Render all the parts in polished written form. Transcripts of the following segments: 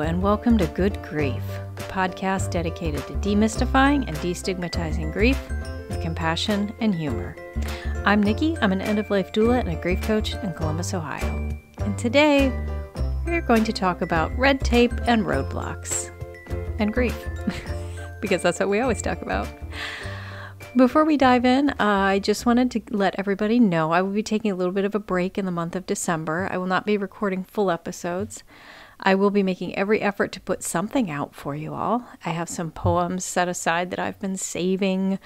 and welcome to Good Grief, a podcast dedicated to demystifying and destigmatizing grief with compassion and humor. I'm Nikki. I'm an end-of-life doula and a grief coach in Columbus, Ohio. And today, we're going to talk about red tape and roadblocks and grief, because that's what we always talk about. Before we dive in, I just wanted to let everybody know I will be taking a little bit of a break in the month of December. I will not be recording full episodes. I will be making every effort to put something out for you all. I have some poems set aside that I've been saving,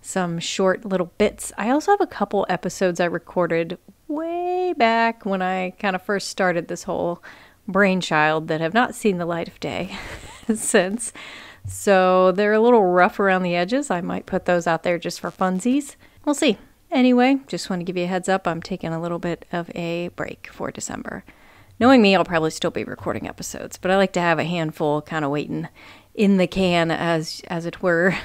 some short little bits. I also have a couple episodes I recorded way back when I kind of first started this whole brainchild that have not seen the light of day since. So they're a little rough around the edges. I might put those out there just for funsies. We'll see. Anyway, just want to give you a heads up. I'm taking a little bit of a break for December. Knowing me, I'll probably still be recording episodes, but I like to have a handful kind of waiting in the can, as it were,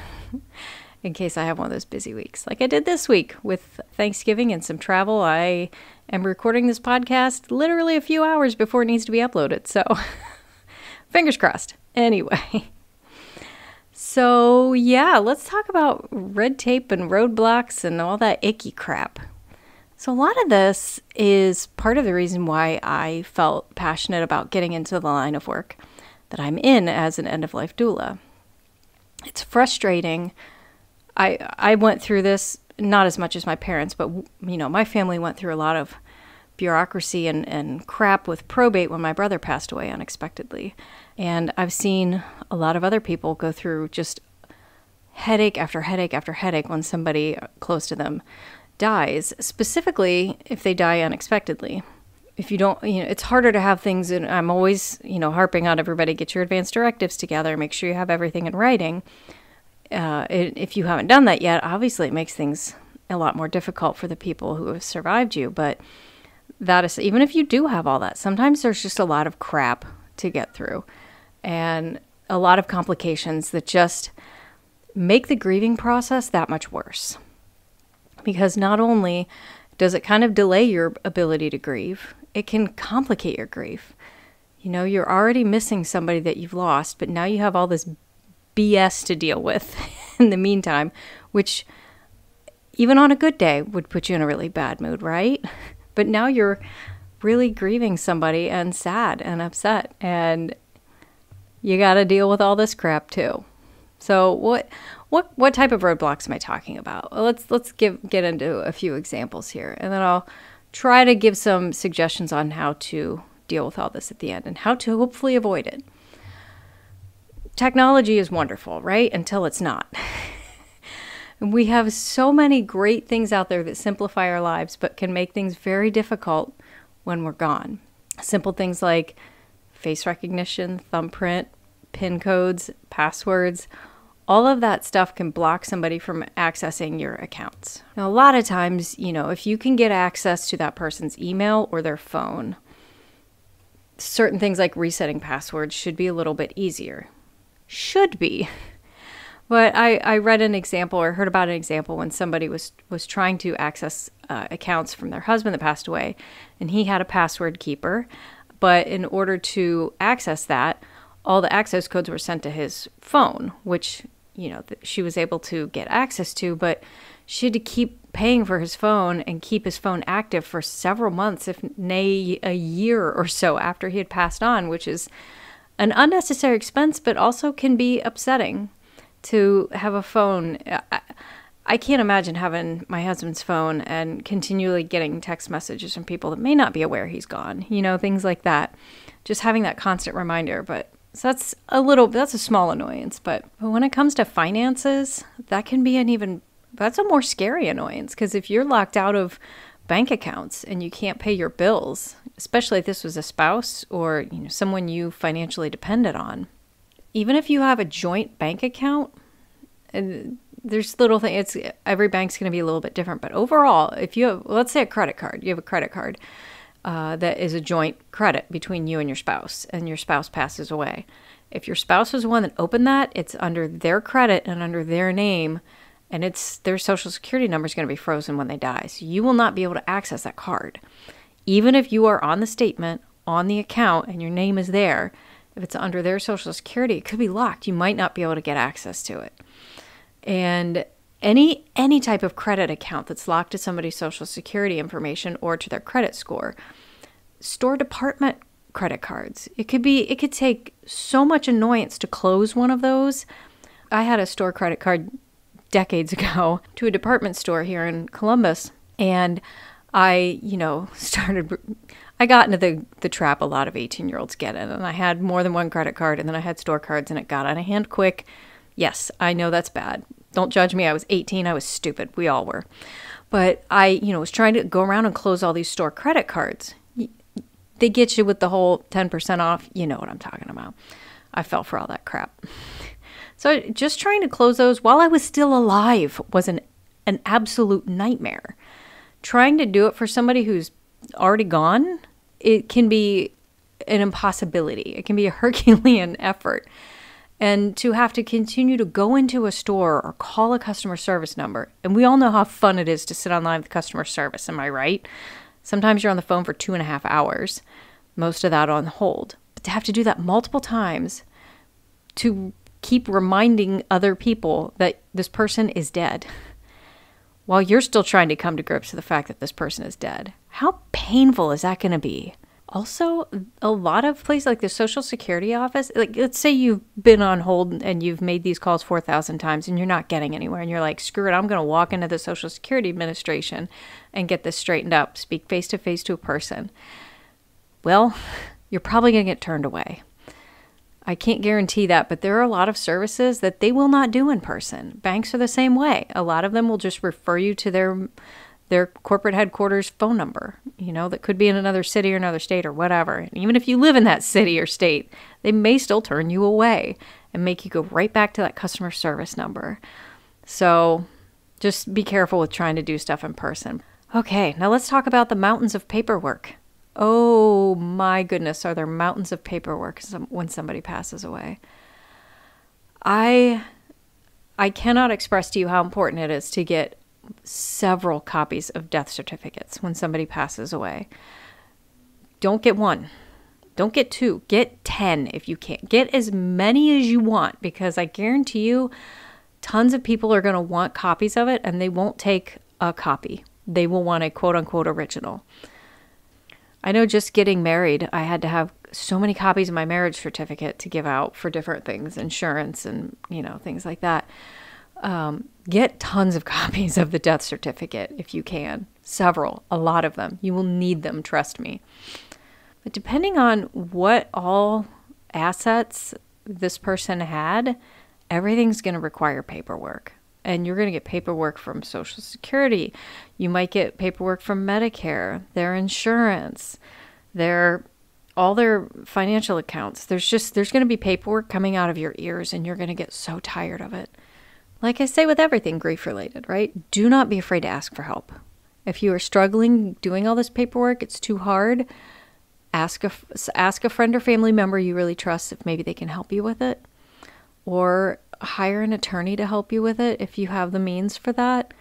in case I have one of those busy weeks. Like I did this week with Thanksgiving and some travel. I am recording this podcast literally a few hours before it needs to be uploaded. So fingers crossed. Anyway. So yeah, let's talk about red tape and roadblocks and all that icky crap. So a lot of this is part of the reason why I felt passionate about getting into the line of work that I'm in as an end-of-life doula. It's frustrating. I went through this, not as much as my parents, but my family went through a lot of bureaucracy and crap with probate when my brother passed away unexpectedly. And I've seen a lot of other people go through just headache after headache after headache when somebody close to them dies, specifically if they die unexpectedly. If you don't, it's harder to have things, and I'm always, harping on everybody, get your advance directives together, make sure you have everything in writing. If you haven't done that yet, obviously it makes things a lot more difficult for the people who have survived you. But that is, even if you do have all that, sometimes there's just a lot of crap to get through and a lot of complications that just make the grieving process that much worse. Because not only does it kind of delay your ability to grieve, it can complicate your grief. You're already missing somebody that you've lost, but now you have all this BS to deal with in the meantime, which even on a good day would put you in a really bad mood, right? But now you're really grieving somebody and sad and upset, and you got to deal with all this crap too. So what type of roadblocks am I talking about? Well, let's get into a few examples here, and then I'll try to give some suggestions on how to deal with all this at the end and how to hopefully avoid it. Technology is wonderful, right? Until it's not. We have so many great things out there that simplify our lives, but can make things very difficult when we're gone. Simple things like face recognition, thumbprint, PIN codes, passwords, all of that stuff can block somebody from accessing your accounts. Now, a lot of times, if you can get access to that person's email or their phone, certain things like resetting passwords should be a little bit easier. Should be. But I read an example or heard about an example when somebody was trying to access accounts from their husband that passed away, and he had a password keeper. But in order to access that, all the access codes were sent to his phone, which, she was able to get access to, but she had to keep paying for his phone and keep his phone active for several months, if nay a year or so after he had passed on, which is an unnecessary expense, but also can be upsetting to have a phone. I can't imagine having my husband's phone and continually getting text messages from people that may not be aware he's gone, things like that. Just having that constant reminder. But so that's a small annoyance. But when it comes to finances, that can be that's a more scary annoyance, because if you're locked out of bank accounts and you can't pay your bills, especially if this was a spouse or someone you financially depended on, even if you have a joint bank account, and there's little things, every bank's going to be a little bit different, but overall, if you have, let's say you have a credit card that is a joint credit between you and your spouse passes away. If your spouse was the one that opened that, it's under their credit and under their name, and their social security number is going to be frozen when they die. So you will not be able to access that card. Even if you are on the statement, on the account, and your name is there, if it's under their Social Security, it could be locked. You might not be able to get access to it. And any type of credit account that's locked to somebody's Social Security information or to their credit score, store department credit cards. It could take so much annoyance to close one of those. I had a store credit card decades ago to a department store here in Columbus, and I got into the trap a lot of 18-year-olds get in, and I had more than one credit card, and then I had store cards, and it got out of hand quick. Yes, I know that's bad. Don't judge me. I was 18. I was stupid. We all were. But I, was trying to go around and close all these store credit cards. They get you with the whole 10% off. You know what I'm talking about. I fell for all that crap. So just trying to close those while I was still alive was an absolute nightmare. Trying to do it for somebody who's already gone, it can be an impossibility. It can be a Herculean effort. And to have to continue to go into a store or call a customer service number. And we all know how fun it is to sit online with customer service, am I right? Sometimes you're on the phone for 2.5 hours, most of that on hold. But to have to do that multiple times, to keep reminding other people that this person is dead, while you're still trying to come to grips with the fact that this person is dead. How painful is that going to be? Also, a lot of places like the Social Security office, like let's say you've been on hold and you've made these calls 4,000 times and you're not getting anywhere and you're like, screw it, I'm going to walk into the Social Security Administration and get this straightened up, speak face to face to a person. Well, you're probably going to get turned away. I can't guarantee that, but there are a lot of services that they will not do in person. Banks are the same way. A lot of them will just refer you to their corporate headquarters phone number, that could be in another city or another state or whatever. And even if you live in that city or state, they may still turn you away and make you go right back to that customer service number. So just be careful with trying to do stuff in person. Okay, now let's talk about the mountains of paperwork. Oh my goodness, are there mountains of paperwork when somebody passes away? I cannot express to you how important it is to get several copies of death certificates when somebody passes away. Don't get one. Don't get two. Get 10 if you can. Get as many as you want, because I guarantee you tons of people are going to want copies of it and they won't take a copy. They will want a quote-unquote original. I know just getting married, I had to have so many copies of my marriage certificate to give out for different things, insurance and, things like that. Get tons of copies of the death certificate if you can. Several, a lot of them. You will need them, trust me. But depending on what all assets this person had, everything's going to require paperwork. And you're going to get paperwork from Social Security. You might get paperwork from Medicare, their insurance, all their financial accounts. There's going to be paperwork coming out of your ears, and you're going to get so tired of it. Like I say with everything grief-related, right? Do not be afraid to ask for help. If you are struggling doing all this paperwork, it's too hard, ask a friend or family member you really trust if maybe they can help you with it. Or hire an attorney to help you with it if you have the means for that.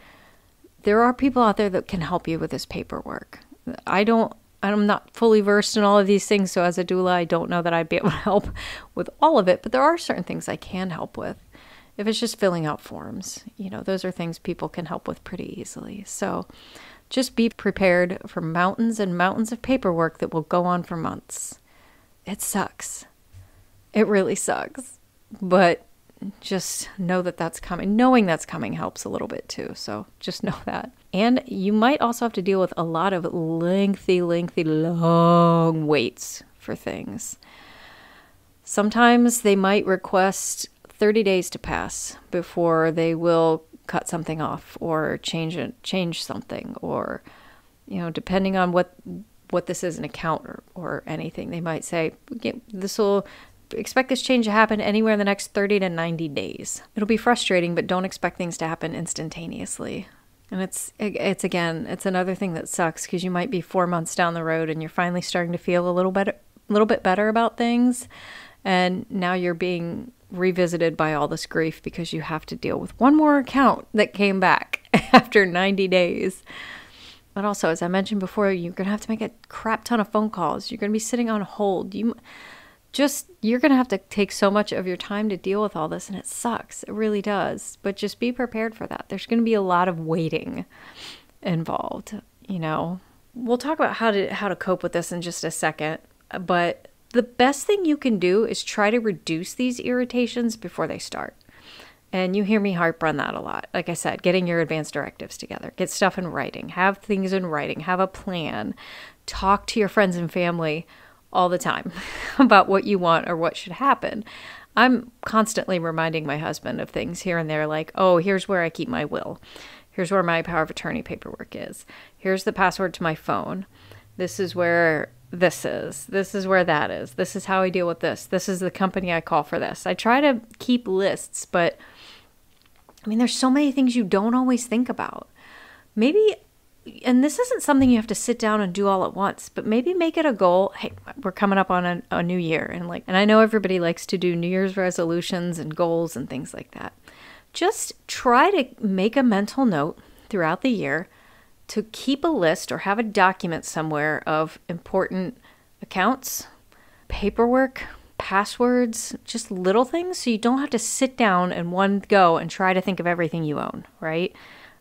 There are people out there that can help you with this paperwork. I'm not fully versed in all of these things, so as a doula, I don't know that I'd be able to help with all of it, but there are certain things I can help with. If it's just filling out forms, those are things people can help with pretty easily. So just be prepared for mountains and mountains of paperwork that will go on for months. It sucks. It really sucks. But just know that that's coming. Knowing that's coming helps a little bit too. So just know that. And you might also have to deal with a lot of lengthy, long waits for things. Sometimes they might request 30 days to pass before they will cut something off or change something, or depending on what this is, an account or anything, they might say expect this change to happen anywhere in the next 30 to 90 days. It'll be frustrating, but don't expect things to happen instantaneously. And it's another thing that sucks, because you might be 4 months down the road and you're finally starting to feel a little bit better about things, and now you're being revisited by all this grief because you have to deal with one more account that came back after 90 days. But also, as I mentioned before, you're going to have to make a crap ton of phone calls. You're going to be sitting on hold. you're going to have to take so much of your time to deal with all this, and it sucks. It really does. But just be prepared for that. There's going to be a lot of waiting involved, you know. We'll talk about how to cope with this in just a second, but the best thing you can do is try to reduce these irritations before they start. And you hear me harp on that a lot. Like I said, getting your advance directives together, get stuff in writing, have things in writing, have a plan, talk to your friends and family all the time about what you want or what should happen. I'm constantly reminding my husband of things here and there, like, oh, here's where I keep my will. Here's where my power of attorney paperwork is. Here's the password to my phone. This is where this is. This is where that is. This is how I deal with this. This is the company I call for this. I try to keep lists, but I mean, there's so many things you don't always think about. Maybe, and this isn't something you have to sit down and do all at once, but maybe make it a goal. Hey, we're coming up on a new year, and I know everybody likes to do New Year's resolutions and goals and things like that. Just try to make a mental note throughout the year to keep a list or have a document somewhere of important accounts, paperwork, passwords, just little things, so you don't have to sit down in one go and try to think of everything you own, right?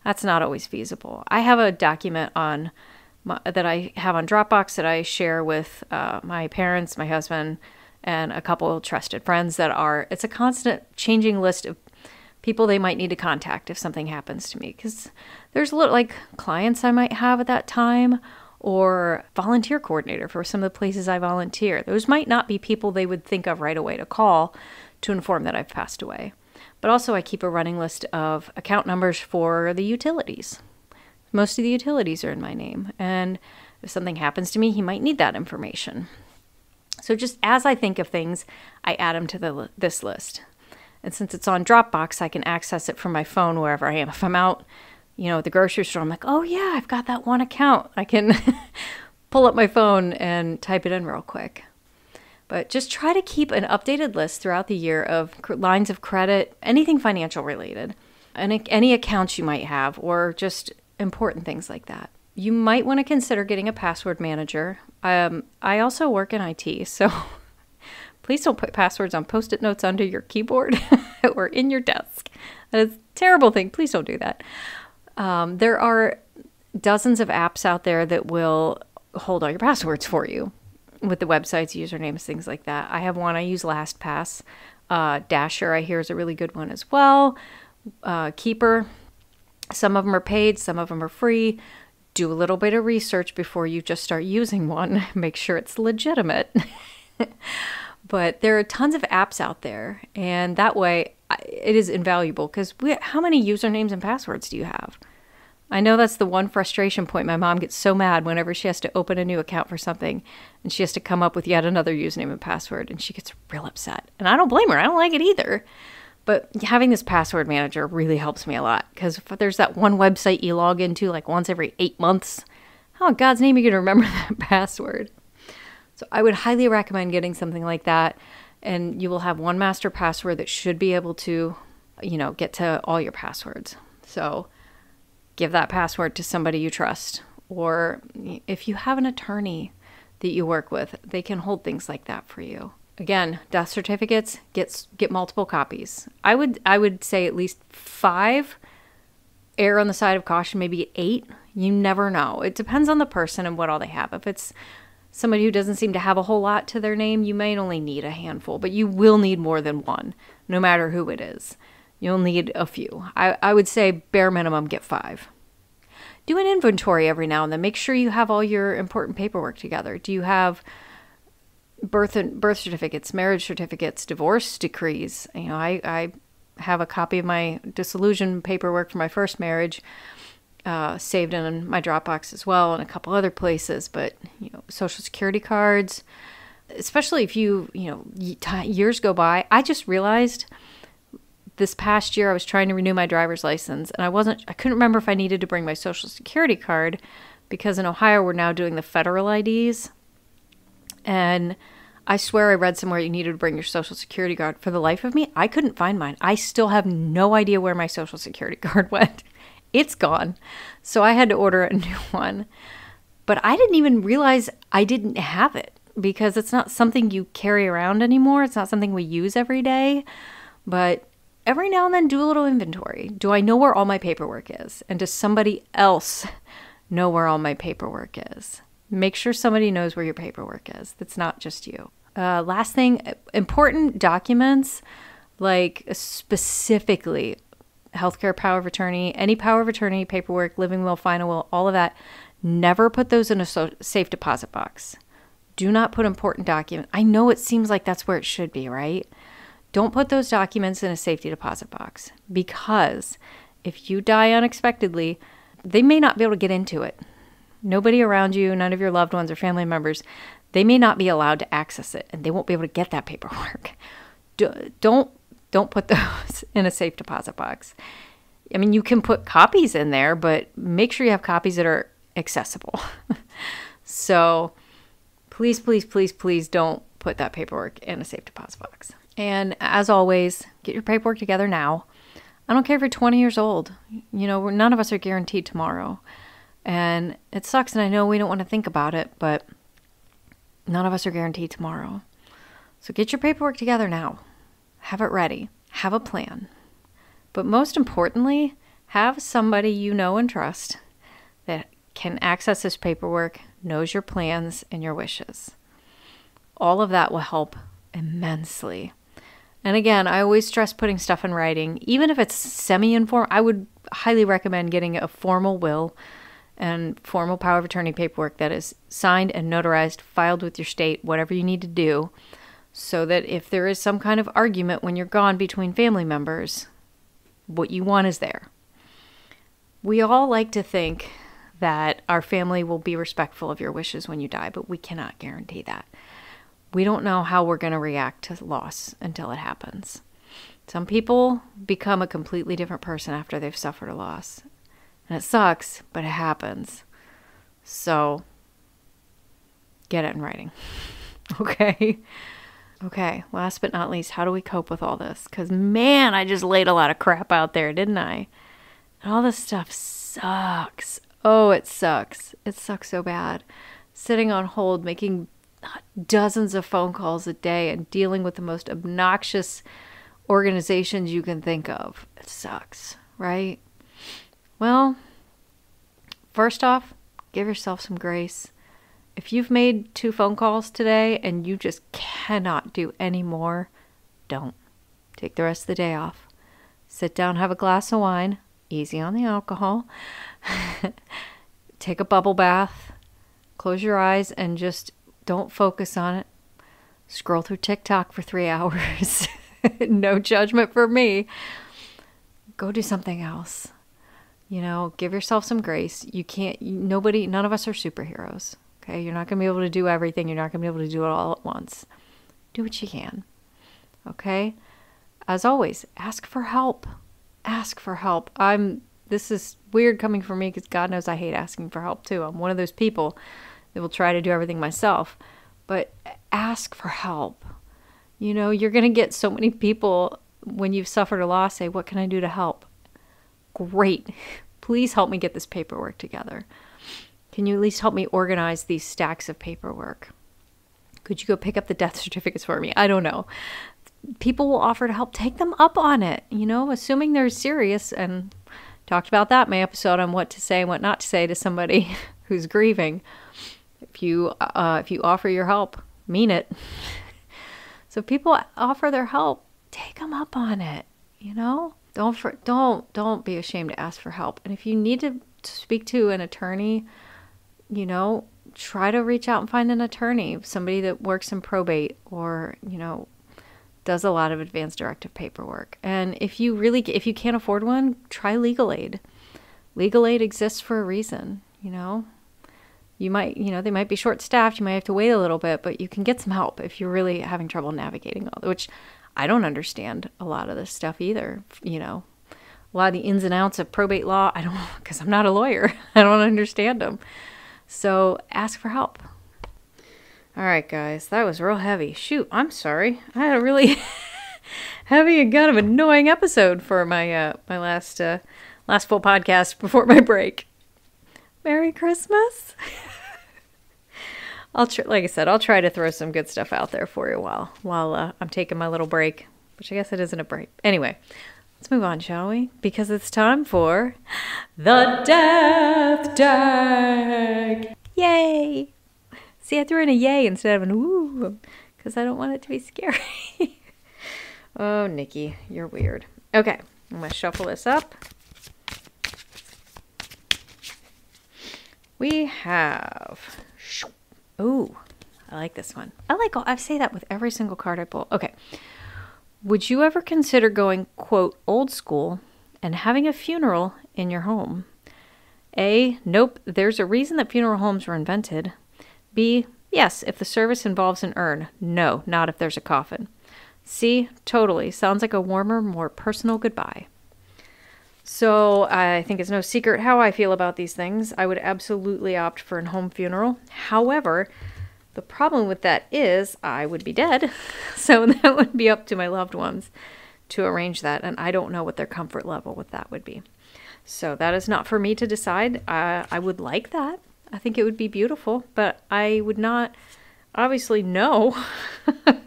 That's not always feasible. I have a document that I have on Dropbox that I share with my parents, my husband, and a couple of trusted friends it's a constant changing list of people they might need to contact if something happens to me, because there's like clients I might have at that time, or volunteer coordinator for some of the places I volunteer. Those might not be people they would think of right away to call to inform that I've passed away. But also I keep a running list of account numbers for the utilities. Most of the utilities are in my name, and if something happens to me, he might need that information. So just as I think of things, I add them to this list. And since it's on Dropbox, I can access it from my phone wherever I am. If I'm out, at the grocery store, I'm like, oh yeah, I've got that one account. I can pull up my phone and type it in real quick. But just try to keep an updated list throughout the year of lines of credit, anything financial related, and any accounts you might have, or just important things like that. You might want to consider getting a password manager. I also work in IT, so please don't put passwords on Post-it notes under your keyboard or in your desk. That is a terrible thing. Please don't do that. There are dozens of apps out there that will hold all your passwords for you with the websites, usernames, things like that. I have one. I use LastPass. Dasher, I hear, is a really good one as well. Keeper. Some of them are paid. Some of them are free. Do a little bit of research before you just start using one. Make sure it's legitimate. But there are tons of apps out there, and that way it is invaluable, because how many usernames and passwords do you have? I know that's the one frustration point. My mom gets so mad whenever she has to open a new account for something, and she has to come up with yet another username and password, and she gets real upset. And I don't blame her. I don't like it either. But having this password manager really helps me a lot, because if there's that one website you log into like once every 8 months, how in God's name are you going to remember that password? So I would highly recommend getting something like that, and you will have one master password that should be able to, get to all your passwords. So give that password to somebody you trust, or if you have an attorney that you work with, they can hold things like that for you. Again, death certificates, get multiple copies. I would say at least 5. Err on the side of caution, maybe 8. You never know. It depends on the person and what all they have. If it's somebody who doesn't seem to have a whole lot to their name, you may only need a handful, but you will need more than one, no matter who it is. You'll need a few. I would say bare minimum, get 5. Do an inventory every now and then. Make sure you have all your important paperwork together. Do you have birth certificates, marriage certificates, divorce decrees? I have a copy of my dissolution paperwork for my first marriage saved in my Dropbox as well, and a couple other places. But Social Security cards, especially if years go by. I just realized this past year I was trying to renew my driver's license, and I couldn't remember if I needed to bring my Social Security card, because in Ohio we're now doing the federal IDs, and I swear I read somewhere you needed to bring your Social Security card. For the life of me, I couldn't find mine. I still have no idea where my Social Security card went. It's gone. So I had to order a new one. But I didn't even realize I didn't have it. because it's not something you carry around anymore. It's not something we use every day. But every now and then do a little inventory. Do I know where all my paperwork is? And does somebody else know where all my paperwork is? Make sure somebody knows where your paperwork is. That's not just you. Last thing, important documents, like specifically healthcare power of attorney, any power of attorney, paperwork, living will, final will, all of that, never put those in a safe deposit box. Do not put important documents. I know it seems like that's where it should be, right? Don't put those documents in a safety deposit box, because if you die unexpectedly, they may not be able to get into it. Nobody around you, none of your loved ones or family members, they may not be allowed to access it, and they won't be able to get that paperwork. Don't put those in a safe deposit box. I mean, you can put copies in there, but make sure you have copies that are accessible. So please, please, please, please don't put that paperwork in a safe deposit box. And as always, get your paperwork together now. I don't care if you're 20 years old. You know, none of us are guaranteed tomorrow. And it sucks, and I know we don't want to think about it, but none of us are guaranteed tomorrow. So get your paperwork together now. Have it ready. Have a plan. But most importantly, have somebody you know and trust that can access this paperwork, knows your plans and your wishes. All of that will help immensely. And again, I always stress putting stuff in writing. Even if it's semi-informal, I would highly recommend getting a formal will and formal power of attorney paperwork that is signed and notarized, filed with your state, whatever you need to do, so that if there is some kind of argument when you're gone between family members, what you want is there. We all like to think that our family will be respectful of your wishes when you die, but we cannot guarantee that. We don't know how we're going to react to loss until it happens. Some people become a completely different person after they've suffered a loss. And it sucks, but it happens. So, get it in writing. Okay? Okay, last but not least, how do we cope with all this? Because, man, I just laid a lot of crap out there, didn't I? And all this stuff sucks. Oh, it sucks. It sucks so bad. Sitting on hold, making dozens of phone calls a day and dealing with the most obnoxious organizations you can think of. It sucks, right? Well, first off, give yourself some grace. If you've made 2 phone calls today and you just cannot do any more, don't. Take the rest of the day off. Sit down, have a glass of wine. Easy on the alcohol. Take a bubble bath. Close your eyes and just don't focus on it. Scroll through TikTok for 3 hours. No judgment for me. Go do something else. You know, give yourself some grace. None of us are superheroes. Okay? You're not going to be able to do everything. You're not going to be able to do it all at once. Do what you can. Okay? As always, ask for help. Ask for help. This is weird coming from me because God knows I hate asking for help too. I'm one of those people that will try to do everything myself. But ask for help. You know, you're going to get so many people when you've suffered a loss say, what can I do to help? Great. Please help me get this paperwork together. Can you at least help me organize these stacks of paperwork? Could you go pick up the death certificates for me? I don't know. People will offer to help. Take them up on it, you know, assuming they're serious. And talked about that in my episode on what to say and what not to say to somebody who's grieving. If you offer your help, mean it. So if people offer their help, take them up on it, you know? Don't be ashamed to ask for help. And if you need to speak to an attorney, you know, try to reach out and find an attorney, somebody that works in probate or, you know, does a lot of advanced directive paperwork. And if you can't afford one, try legal aid. Legal aid exists for a reason, you know? They might be short-staffed, you might have to wait a little bit, but you can get some help if you're really having trouble navigating all, which I don't understand a lot of this stuff either, you know. A lot of the ins and outs of probate law, I don't, because I'm not a lawyer. I don't understand them. So ask for help. All right, guys, that was real heavy. Shoot, I'm sorry. I had a really heavy and kind of annoying episode for my my last full podcast before my break. Merry Christmas. like I said, I'll try to throw some good stuff out there for you while I'm taking my little break, which I guess it isn't a break. Anyway, let's move on, shall we? Because it's time for the Death Deck. Yay! See, I threw in a yay instead of an ooh, because I don't want it to be scary. Oh, Nikki, you're weird. Okay, I'm going to shuffle this up. We have... Ooh, I like this one. I say that with every single card I pull. Okay. Would you ever consider going, quote, old school and having a funeral in your home? A, nope, there's a reason that funeral homes were invented. B, yes, if the service involves an urn. No, not if there's a coffin. C, totally. Sounds like a warmer, more personal goodbye. So I think it's no secret how I feel about these things. I would absolutely opt for a home funeral. However, the problem with that is I would be dead. So that would be up to my loved ones to arrange that. And I don't know what their comfort level with that would be. So that is not for me to decide. I would like that. I think it would be beautiful, but I would not obviously know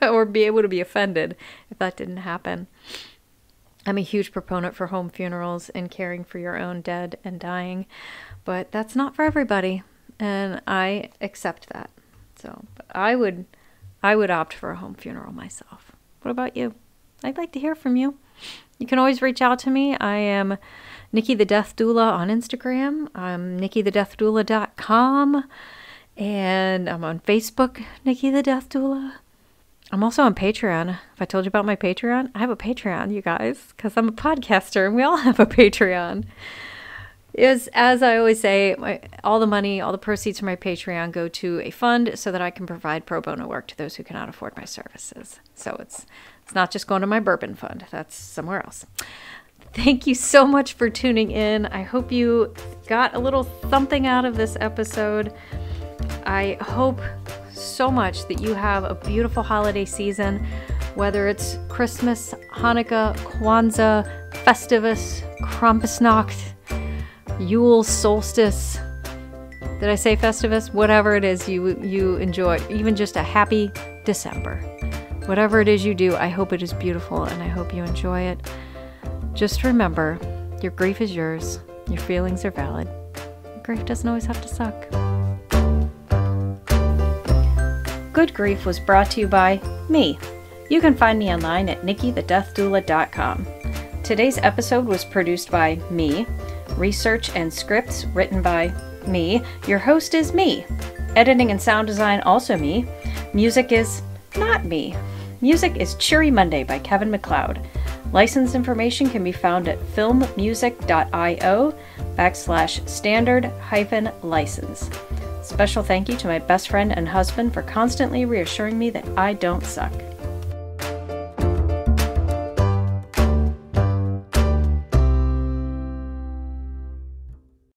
or be able to be offended if that didn't happen. I'm a huge proponent for home funerals and caring for your own dead and dying, but that's not for everybody, and I accept that. So, but I would opt for a home funeral myself. What about you? I'd like to hear from you. You can always reach out to me. I am Nikki the Death Doula on Instagram. I'm NikkiTheDeathDoula.com. And I'm on Facebook, Nikki the Death Doula. I'm also on Patreon. Have I told you about my Patreon? I have a Patreon, you guys, because I'm a podcaster and we all have a Patreon. As I always say, all the money, all the proceeds from my Patreon go to a fund so that I can provide pro bono work to those who cannot afford my services. So it's not just going to my bourbon fund. That's somewhere else. Thank you so much for tuning in. I hope you got a little something out of this episode. I hope so much that you have a beautiful holiday season, whether it's Christmas, Hanukkah, Kwanzaa, Festivus, Krampusnacht, Yule, Solstice. Did I say Festivus? Whatever it is you enjoy, even just a happy December. Whatever it is you do, I hope it is beautiful and I hope you enjoy it. Just remember, your grief is yours. Your feelings are valid. Grief doesn't always have to suck. Good Grief was brought to you by me. You can find me online at NikkiTheDeathDoula.com. Today's episode was produced by me. Research and scripts written by me. Your host is me. Editing and sound design also me. Music is not me. Music is Cheery Monday by Kevin MacLeod. License information can be found at filmmusic.io/standard-license. Special thank you to my best friend and husband for constantly reassuring me that I don't suck.